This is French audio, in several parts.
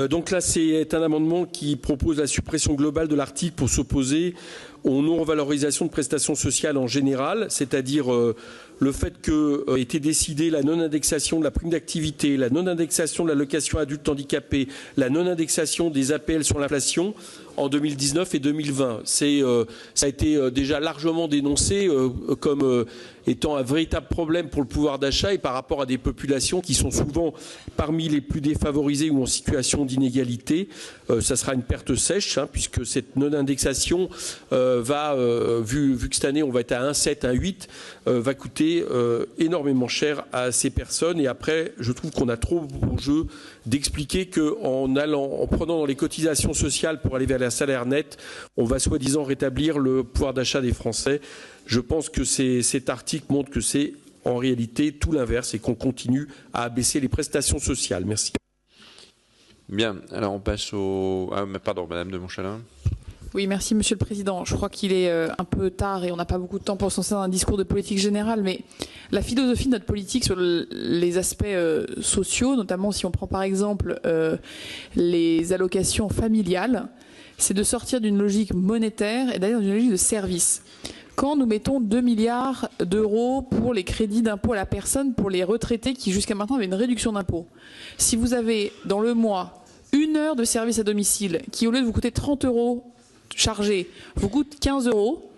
Donc là, c'est un amendement qui propose la suppression globale de l'article pour s'opposer aux non-revalorisations de prestations sociales en général, c'est-à-dire le fait que été décidé la non-indexation de la prime d'activité, la non-indexation de l'allocation adulte handicapé, la non-indexation des APL sur l'inflation en 2019 et 2020. Ça a été déjà largement dénoncé comme étant un véritable problème pour le pouvoir d'achat et par rapport à des populations qui sont souvent parmi les plus défavorisées ou en situation d'inégalité. Ça sera une perte sèche puisque cette non-indexation va, vu que cette année on va être à 1,7, 1,8, va coûter énormément cher à ces personnes. Et après, je trouve qu'on a trop au jeu d'expliquer qu'en prenant dans les cotisations sociales pour aller vers les salaires nets, on va soi-disant rétablir le pouvoir d'achat des Français. Je pense que cet article montre que c'est en réalité tout l'inverse et qu'on continue à abaisser les prestations sociales. Merci. Bien, alors on passe au... Ah, pardon, Madame de Montchalin. Oui, merci Monsieur le Président. Je crois qu'il est un peu tard et on n'a pas beaucoup de temps pour se lancer dans un discours de politique générale, mais la philosophie de notre politique sur les aspects sociaux, notamment si on prend par exemple les allocations familiales, c'est de sortir d'une logique monétaire et d'ailleurs d'une logique de service. Quand nous mettons 2 milliards d'euros pour les crédits d'impôt à la personne pour les retraités qui jusqu'à maintenant avaient une réduction d'impôt, si vous avez dans le mois 1 heure de service à domicile qui au lieu de vous coûter 30 euros chargé vous coûte 15 euros,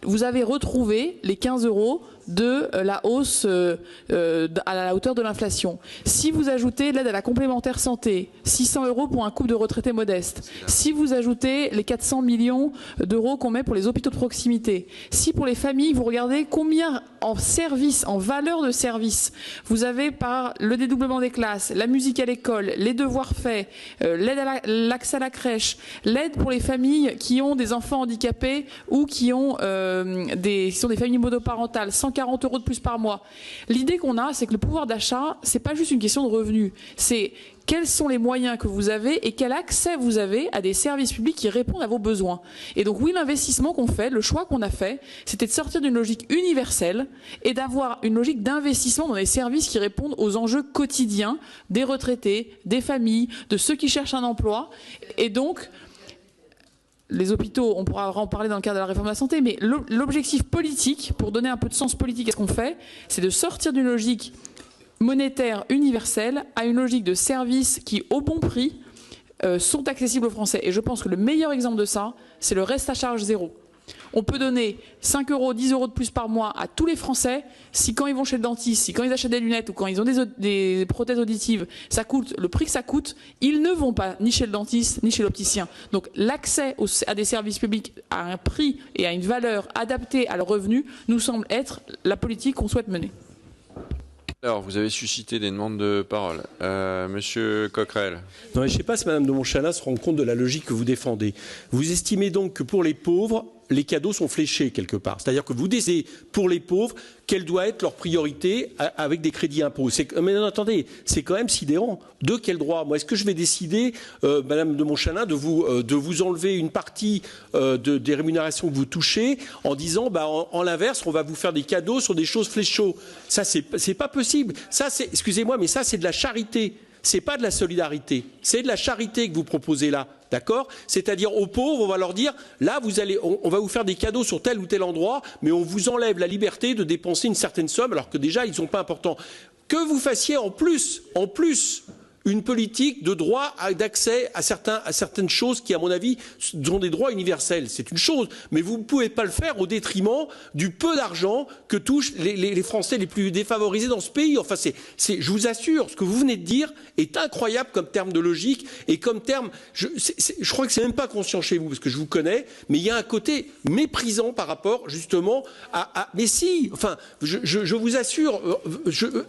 vous avez retrouvé les 15 euros de la hausse à la hauteur de l'inflation. Si vous ajoutez l'aide à la complémentaire santé, 600 euros pour un couple de retraités modestes, si vous ajoutez les 400 millions d'euros qu'on met pour les hôpitaux de proximité, si pour les familles, vous regardez combien en service, en valeur de service, vous avez par le dédoublement des classes, la musique à l'école, les devoirs faits, l'aide à l'accès à la crèche, l'aide pour les familles qui ont des enfants handicapés ou qui sont des familles monoparentales, 140 euros de plus par mois. L'idée qu'on a, c'est que le pouvoir d'achat, c'est pas juste une question de revenus, c'est quels sont les moyens que vous avez et quel accès vous avez à des services publics qui répondent à vos besoins. Et donc oui, l'investissement qu'on fait, le choix qu'on a fait, c'était de sortir d'une logique universelle et d'avoir une logique d'investissement dans des services qui répondent aux enjeux quotidiens des retraités, des familles, de ceux qui cherchent un emploi. Et donc, les hôpitaux, on pourra en parler dans le cadre de la réforme de la santé, mais l'objectif politique, pour donner un peu de sens politique à ce qu'on fait, c'est de sortir d'une logique monétaire universelle à une logique de services qui, au bon prix, sont accessibles aux Français. Et je pense que le meilleur exemple de ça, c'est le reste à charge zéro. On peut donner 5 euros, 10 euros de plus par mois à tous les Français si quand ils vont chez le dentiste, si quand ils achètent des lunettes ou quand ils ont des prothèses auditives, ça coûte le prix que ça coûte, ils ne vont pas ni chez le dentiste ni chez l'opticien. Donc l'accès à des services publics à un prix et à une valeur adaptée à leurs revenus nous semble être la politique qu'on souhaite mener. Alors, vous avez suscité des demandes de parole. Monsieur Coquerel. Non, mais je ne sais pas si Mme de Montchalin se rend compte de la logique que vous défendez. Vous estimez donc que pour les pauvres, les cadeaux sont fléchés quelque part. C'est-à-dire que vous décidez pour les pauvres quelle doit être leur priorité avec des crédits impôts. Mais non, attendez, c'est quand même sidérant. De quel droit? Moi, est-ce que je vais décider, Madame de Montchalin, de vous enlever une partie des rémunérations que vous touchez en disant, en l'inverse, on va vous faire des cadeaux sur des choses fléchaux? Ça, c'est pas possible. Ça, excusez-moi, mais ça, c'est de la charité. C'est pas de la solidarité. C'est de la charité que vous proposez là. D'accord? C'est-à-dire aux pauvres, on va leur dire, là, on va vous faire des cadeaux sur tel ou tel endroit, mais on vous enlève la liberté de dépenser une certaine somme, alors que déjà, ils ne sont pas importants. Que vous fassiez en plus, une politique de droit d'accès à certaines choses qui, à mon avis, sont des droits universels. C'est une chose, mais vous ne pouvez pas le faire au détriment du peu d'argent que touchent les Français les plus défavorisés dans ce pays. Enfin, je vous assure, ce que vous venez de dire est incroyable comme terme de logique et comme terme. Je crois que c'est même pas conscient chez vous, parce que je vous connais, mais il y a un côté méprisant par rapport justement à mais si, enfin, je vous assure,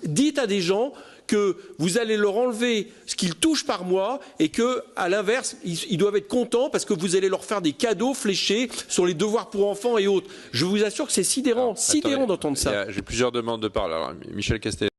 dites à des gens que vous allez leur enlever ce qu'ils touchent par mois et que, à l'inverse, ils doivent être contents parce que vous allez leur faire des cadeaux fléchés sur les devoirs pour enfants et autres. Je vous assure que c'est sidérant d'entendre ça. J'ai plusieurs demandes de parole. Alors, Michel Castellet.